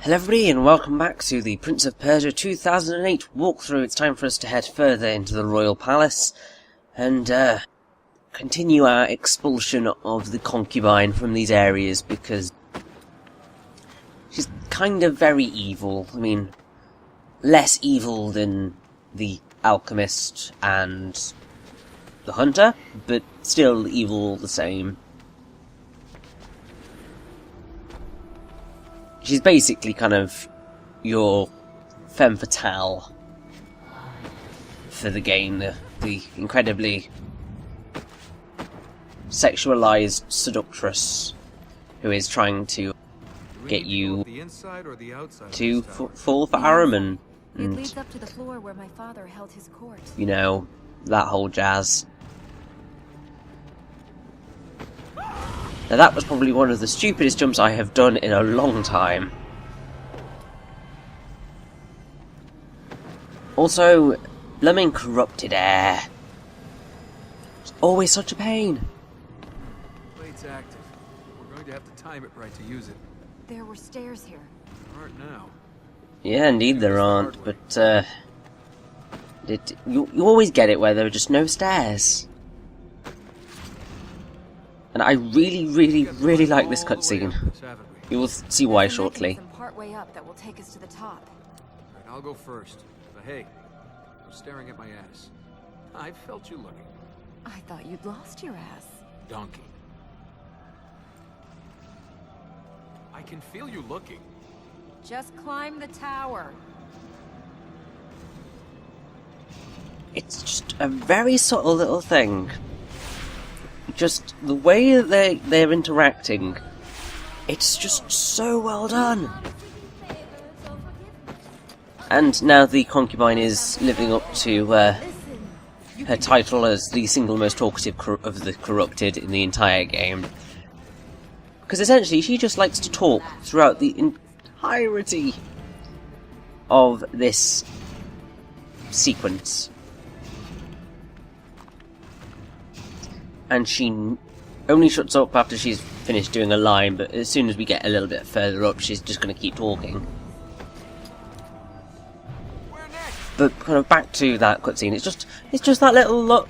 Hello everybody and welcome back to the Prince of Persia 2008 walkthrough. It's time for us to head further into the Royal Palace and continue our expulsion of the concubine from these areas because she's kind of very evil. I mean, less evil than the alchemist and the hunter, but still evil all the same. She's basically kind of your femme fatale for the game, the incredibly sexualized seductress who is trying to get you to fall for Ahriman. It leads up to the floor where my father held his court. You know, that whole jazz. Now that was probably one of the stupidest jumps I have done in a long time. Also, blooming corrupted air. It's always such a pain. Plate's active. We're going to have to time it right to use it. There were stairs here. There aren't now. Yeah, indeed there aren't, but you always get it where there are just no stairs. And I really like this cutscene. You will see why shortly. Partway up that will take us to the top. Right, I'll go first. But hey, I'm staring at my ass. I felt you looking. I thought you'd lost your ass. Donkey. I can feel you looking. Just climb the tower. It's just a very subtle little thing. Just the way that they're interacting, it's just so well done. And now the concubine is living up to her title as the single most talkative of the corrupted in the entire game. Because essentially she just likes to talk throughout the entirety of this sequence. And she only shuts up after she's finished doing a line, but as soon as we get a little bit further up, she's just going to keep talking. But kind of back to that cutscene, it's just that little look,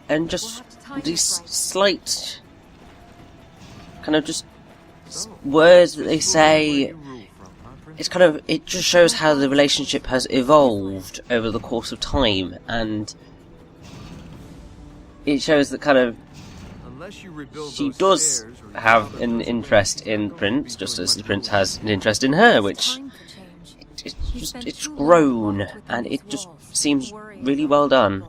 and just these slight kind of just words that they say. It's kind of, it just shows how the relationship has evolved over the course of time, and it shows that kind of she does have an interest in the prince, just as the prince has an interest in her, which it's grown, and it just seems really well done.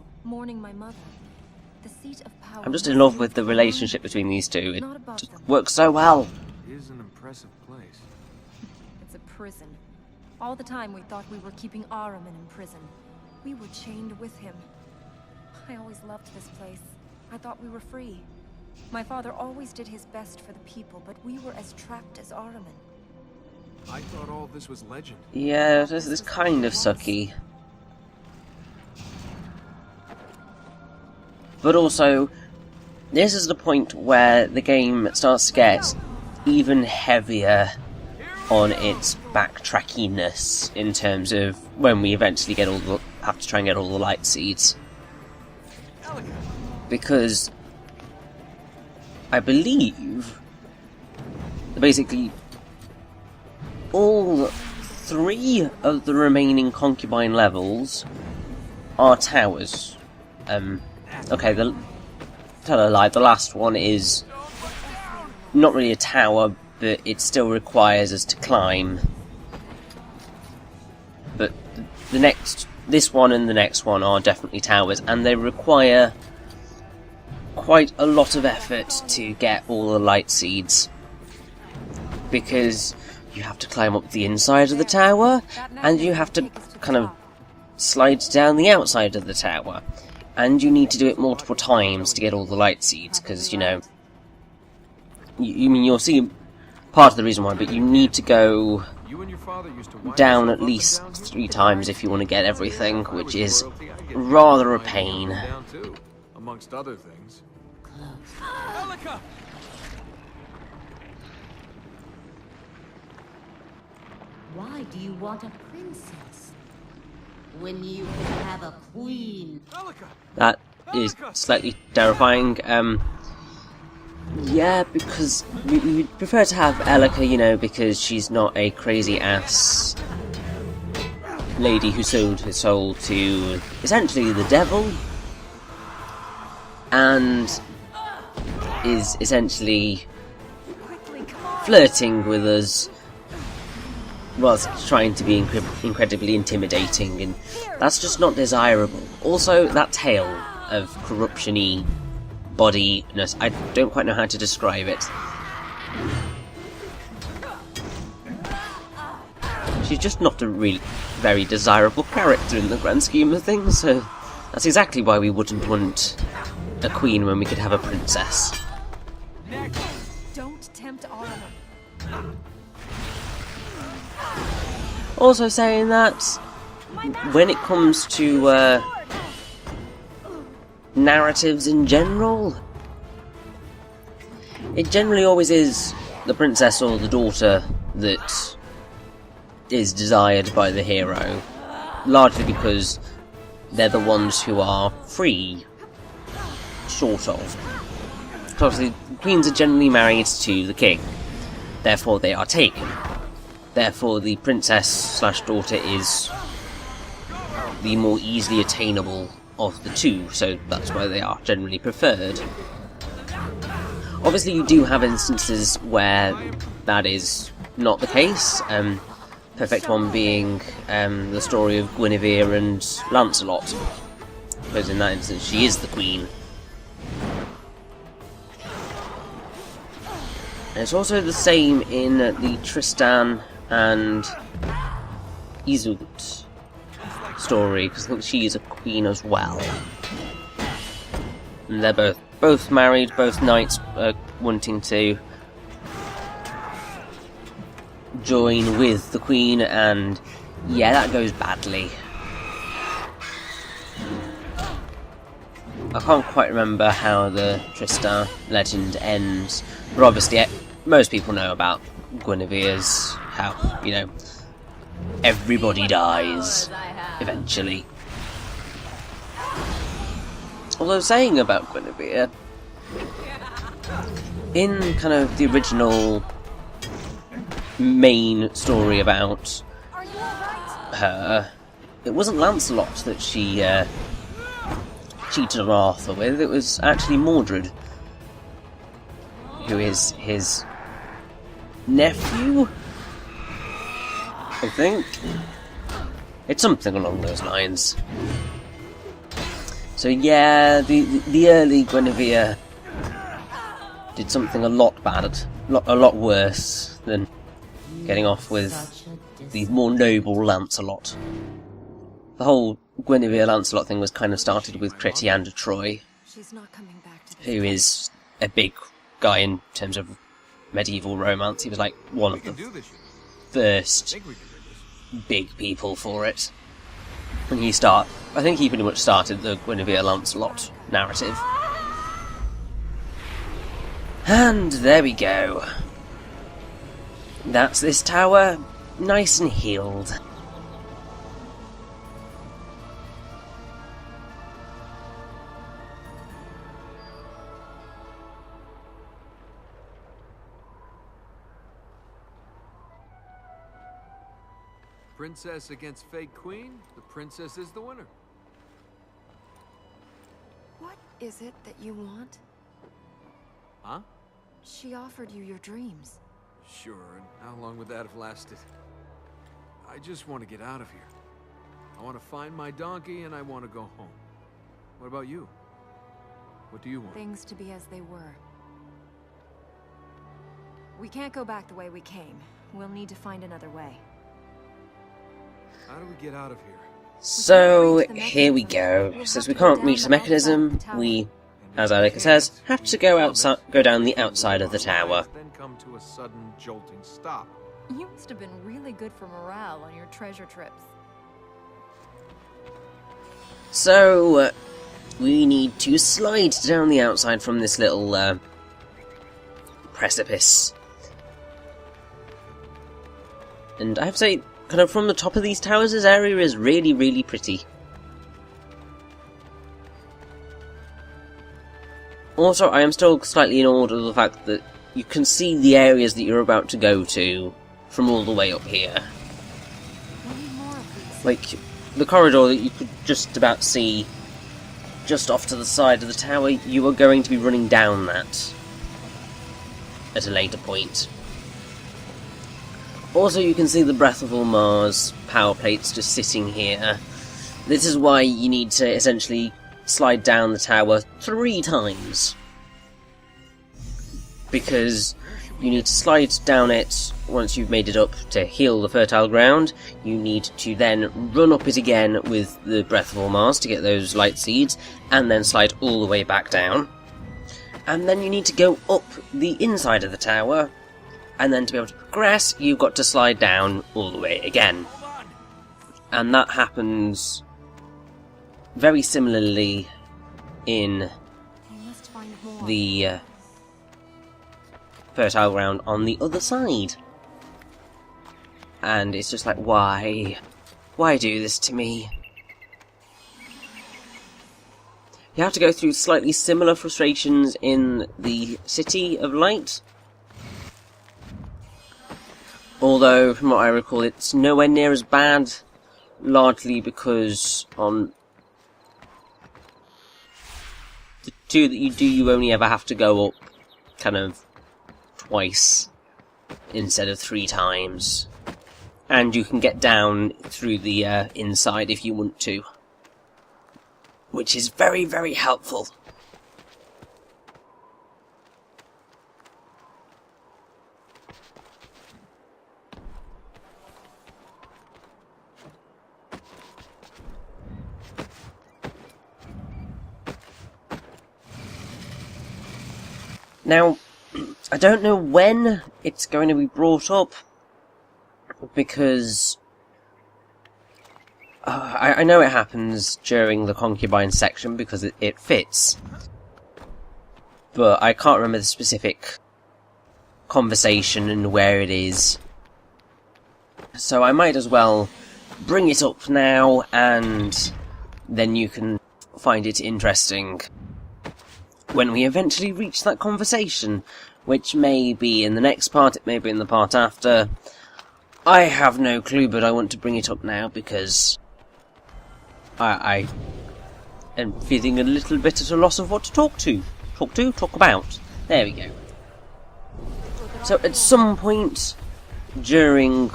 I'm just in love with the relationship between these two. It just works so well. It is an impressive place. It's a prison. All the time we thought we were keeping Ahriman in prison. We were chained with him. I always loved this place. I thought we were free. My father always did his best for the people, but we were as trapped as Ahriman. I thought all this was legend. Yeah, this is kind of sucky. But also, this is the point where the game starts to get even heavier on its backtrackiness in terms of when we eventually have to try and get all the light seeds. Because I believe basically all 3 of the remaining concubine levels are towers. Okay, tell a lie, the last one is not really a tower, but it still requires us to climb. But this one and the next one are definitely towers, and they require quite a lot of effort to get all the light seeds, because you have to climb up the inside of the tower, and you have to kind of slide down the outside of the tower, and you need to do it multiple times to get all the light seeds, because, you know, you'll see part of the reason why, but you need to go down at least 3 times if you want to get everything, which is rather a pain. Amongst other things. Why do you want a princess when you can have a queen? That is slightly terrifying. Yeah, because we'd prefer to have Elika, you know, because she's not a crazy ass lady who sold her soul to essentially the devil and is essentially flirting with us whilst trying to be incredibly intimidating, and that's just not desirable. Also, that tale of corruption-y bodiness, I don't quite know how to describe it. She's just not a really very desirable character in the grand scheme of things, so that's exactly why we wouldn't want a queen when we could have a princess. Don't tempt Armor. Also saying that, when it comes to narratives in general, it generally always is the princess or the daughter that is desired by the hero, largely because they're the ones who are free, sort of. So obviously, queens are generally married to the king, therefore they are taken. Therefore, the princess slash daughter is the more easily attainable of the two, so that's why they are generally preferred. Obviously, you do have instances where that is not the case. Perfect one being the story of Guinevere and Lancelot, because in that instance she is the queen. And it's also the same in the Tristan and Iseult story, because I think she is a queen as well. And they're both married, both knights wanting to join with the queen, and yeah, that goes badly. I can't quite remember how the Tristan legend ends, but obviously most people know about Guinevere's, how, you know, everybody dies eventually. Although saying about Guinevere, in kind of the original main story about her, it wasn't Lancelot that she cheated on Arthur with, it was actually Mordred, who is his nephew, I think. It's something along those lines. So yeah, the early Guinevere did something a lot bad, a lot worse than getting off with the more noble Lancelot. The whole Guinevere-Lancelot thing was kind of started with Chrétien de Troyes, She's not coming back to who is a big guy in terms of medieval romance. He was like one of the first big people for it. When I think he pretty much started the Guinevere-Lancelot narrative. And there we go. That's this tower, nice and healed. Princess against fake queen, the princess is the winner. What is it that you want? Huh? She offered you your dreams. Sure, and how long would that have lasted? I just want to get out of here. I want to find my donkey and I want to go home. What about you? What do you want? Things to be as they were. We can't go back the way we came. We'll need to find another way. How do we get out of here? So, here we go. Since we can't reach the mechanism, we, as Alika says, have to go down the outside of the tower. Then come to a sudden jolting stop. You must have been really good for morale on your treasure trips. So, we need to slide down the outside from this little precipice. And I have to say, kind of from the top of these towers, this area is really, really pretty. Also, I am still slightly in awe of the fact that you can see the areas that you're about to go to from all the way up here. Like, the corridor that you could just about see just off to the side of the tower, you are going to be running down that at a later point. Also, you can see the Breath of All Mars power plates just sitting here. This is why you need to essentially slide down the tower 3 times. Because you need to slide down it once you've made it up to heal the fertile ground. You need to then run up it again with the Breath of All Mars to get those light seeds, and then slide all the way back down. And then you need to go up the inside of the tower, and then to be able to progress, you've got to slide down all the way again. And that happens very similarly in the fertile ground on the other side. And it's just like, why? Why do this to me? You have to go through slightly similar frustrations in the City of Light. Although, from what I recall, it's nowhere near as bad, largely because on the 2 that you do, you only ever have to go up kind of twice instead of 3 times. And you can get down through the inside if you want to. Which is very, very helpful. Now, I don't know when it's going to be brought up, because I know it happens during the concubine section because it fits, but I can't remember the specific conversation and where it is, so I might as well bring it up now, and then you can find it interesting when we eventually reach that conversation, which may be in the next part, it may be in the part after. I have no clue, but I want to bring it up now because I am feeling a little bit at a loss of what to talk about. There we go. So at some point during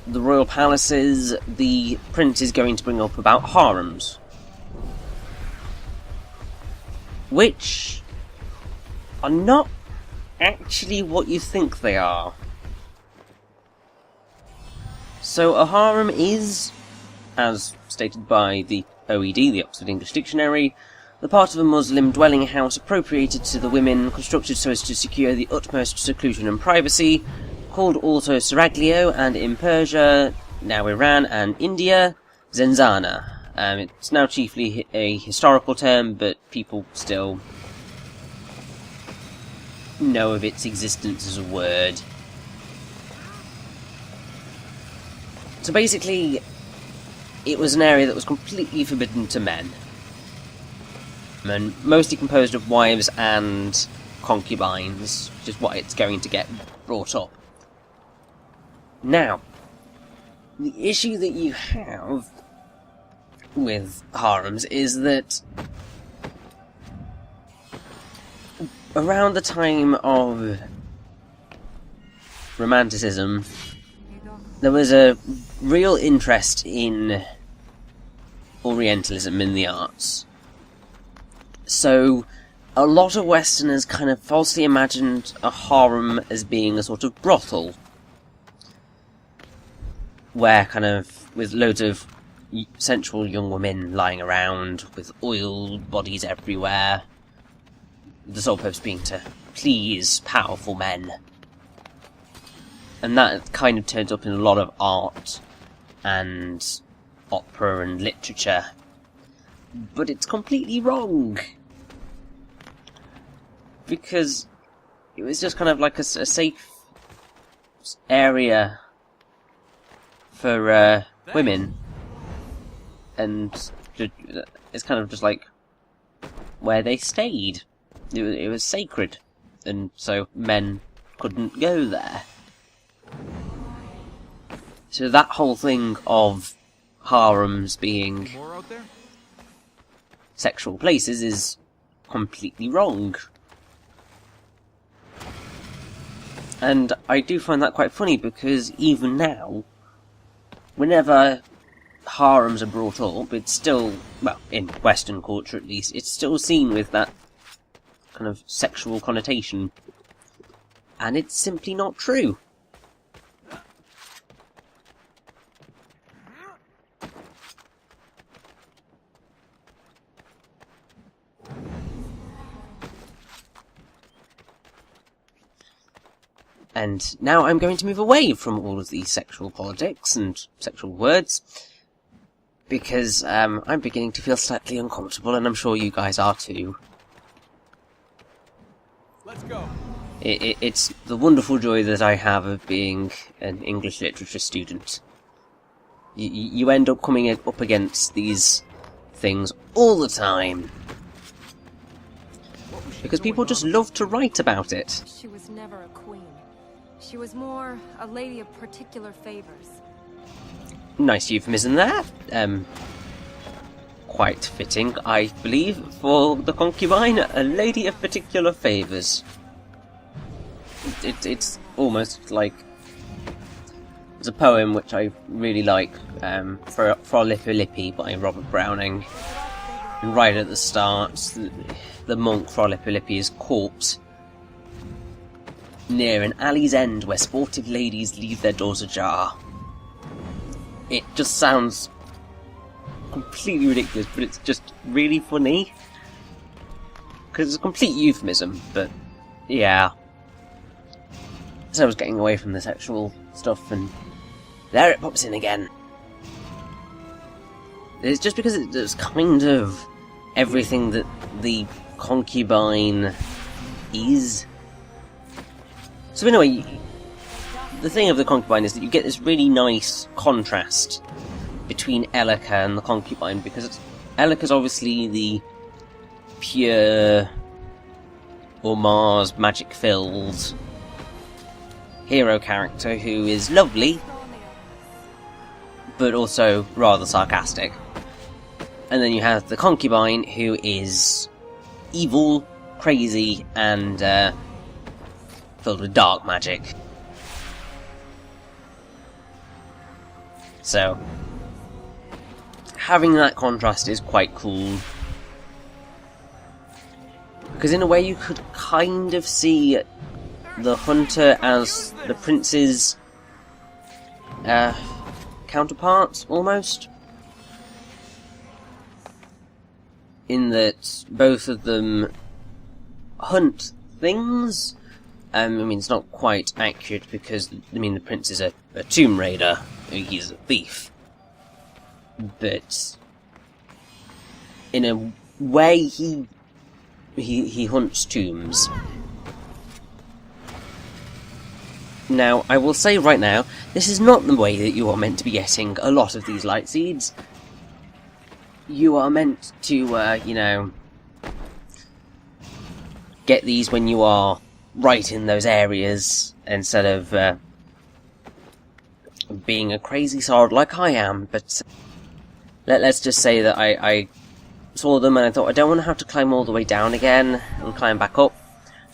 the royal palaces, the prince is going to bring up about harems, which are not actually what you think they are. So a harem is, as stated by the OED, the Oxford English Dictionary, the part of a Muslim dwelling house appropriated to the women, constructed so as to secure the utmost seclusion and privacy, called also seraglio, and in Persia, now Iran and India, zenzana. It's now chiefly a historical term, but people still know of its existence as a word. So basically, it was an area that was completely forbidden to men, and mostly composed of wives and concubines, which is what it's going to get brought up. Now, the issue that you have with harems is that around the time of Romanticism, there was a real interest in Orientalism in the arts. So, a lot of Westerners kind of falsely imagined a harem as being a sort of brothel, where kind of, with loads of sensual young women lying around, with oiled bodies everywhere, the sole purpose being to please powerful men. And that kind of turns up in a lot of art and opera and literature. But it's completely wrong. Because it was just kind of like a safe area for women, and it's kind of just like where they stayed. It was sacred, and so men couldn't go there. So that whole thing of harems being More out there? sexual places is completely wrong. And I do find that quite funny, because even now, whenever harems are brought up, it's still, well, in Western culture at least, it's still seen with that kind of sexual connotation. And it's simply not true. And now I'm going to move away from all of these sexual politics and sexual words, because I'm beginning to feel slightly uncomfortable, and I'm sure you guys are too. Let's go. It's the wonderful joy that I have of being an English literature student. You end up coming up against these things all the time, because people just love to write about it. She was never a queen. She was more a lady of particular favors. Nice euphemism there. Quite fitting, I believe, for the concubine, a lady of particular favours. It's almost like... There's a poem which I really like, Frolippilippi by Robert Browning. And right at the start, the monk Frolippilippi is caught near an alley's end where sportive ladies leave their doors ajar. It just sounds completely ridiculous, but it's just really funny. Because it's a complete euphemism, but yeah. So I was getting away from the sexual stuff, and there it pops in again. It's just because it's kind of everything that the concubine is. So in a way, the thing of the concubine is that you get this really nice contrast between Elika and the concubine, because Elika's obviously the pure, or Mars magic-filled hero character who is lovely, but also rather sarcastic. And then you have the concubine who is evil, crazy, and filled with dark magic. So, having that contrast is quite cool. Because in a way you could kind of see the hunter as the prince's counterpart, almost. In that both of them hunt things. I mean, it's not quite accurate because, I mean, the prince is a tomb raider. He's a thief. But in a way, he hunts tombs. Now, I will say right now, this is not the way that you are meant to be getting a lot of these light seeds. You are meant to, you know, get these when you are right in those areas, instead of being a crazy sard like I am. But let's just say that I saw them and I thought, I don't want to have to climb all the way down again and climb back up,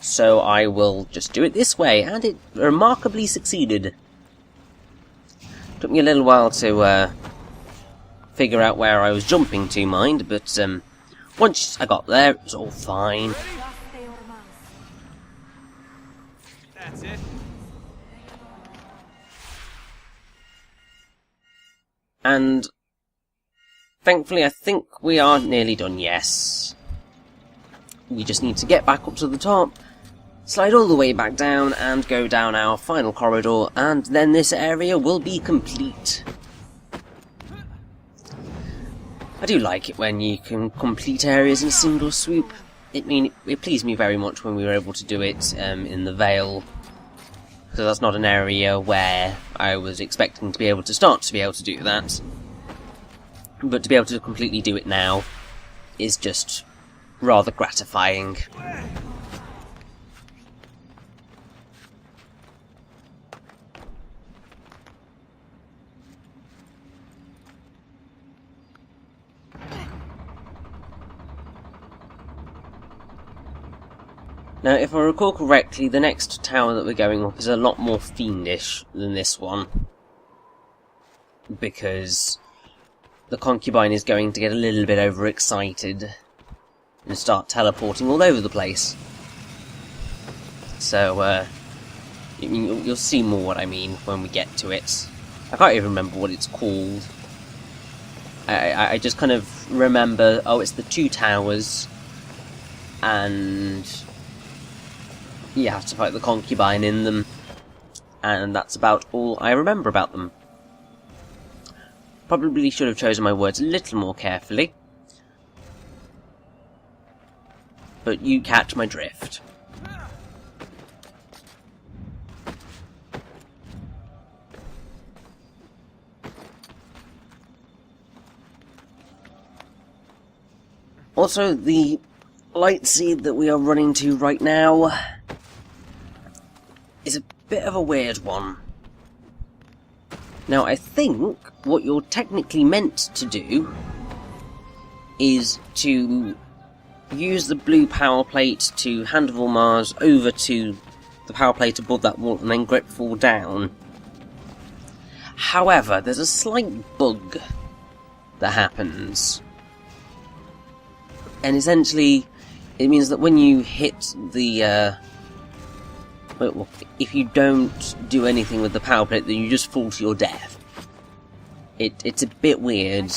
so I will just do it this way, and it remarkably succeeded. Took me a little while to figure out where I was jumping to, mind, but once I got there, it was all fine. That's it. And thankfully, I think we are nearly done, yes. We just need to get back up to the top, slide all the way back down, and go down our final corridor, and then this area will be complete. I do like it when you can complete areas in a single swoop. It pleased me very much when we were able to do it in the Vale. because that's not an area where I was expecting to be able to start to be able to do that. But to be able to completely do it now is just rather gratifying. Now, if I recall correctly, the next tower that we're going up is a lot more fiendish than this one. Because the concubine is going to get a little bit overexcited and start teleporting all over the place. So, you'll see more what I mean when we get to it. I can't even remember what it's called. I just kind of remember, oh, it's the 2 towers, and you have to fight the concubine in them, and that's about all I remember about them. Probably should have chosen my words a little more carefully, but you catch my drift. Also, the light seed that we are running to right now is a bit of a weird one. Now, I think what you're technically meant to do is to use the blue power plate to handle Mars over to the power plate above that wall and then grip fall down. However, there's a slight bug that happens. And essentially, it means that when you hit the, well, if you don't do anything with the power plate, then you just fall to your death. It's a bit weird.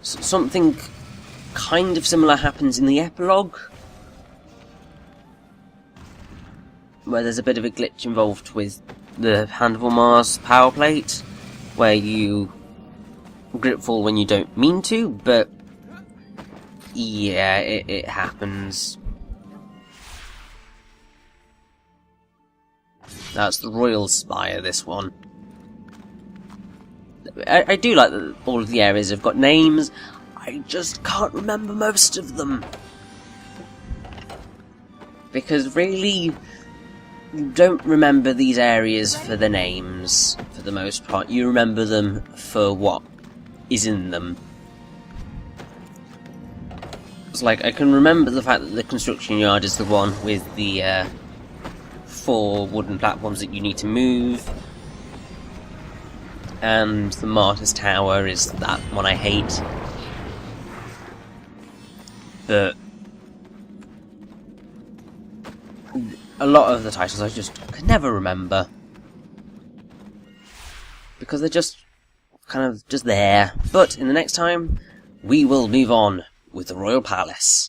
Something kind of similar happens in the epilogue, where there's a bit of a glitch involved with the Handful Mars power plate, where you grip fall when you don't mean to, but yeah, it happens. That's the Royal Spire, this one. I do like that all of the areas have got names, I just can't remember most of them. Because really, you don't remember these areas for the names, for the most part. You remember them for what is in them. It's like, I can remember the fact that the construction yard is the one with the 4 wooden platforms that you need to move, and the Martyr's Tower is that one I hate. But a lot of the titles I just can never remember, because they're just kind of just there. But in the next time, we will move on with the Royal Palace.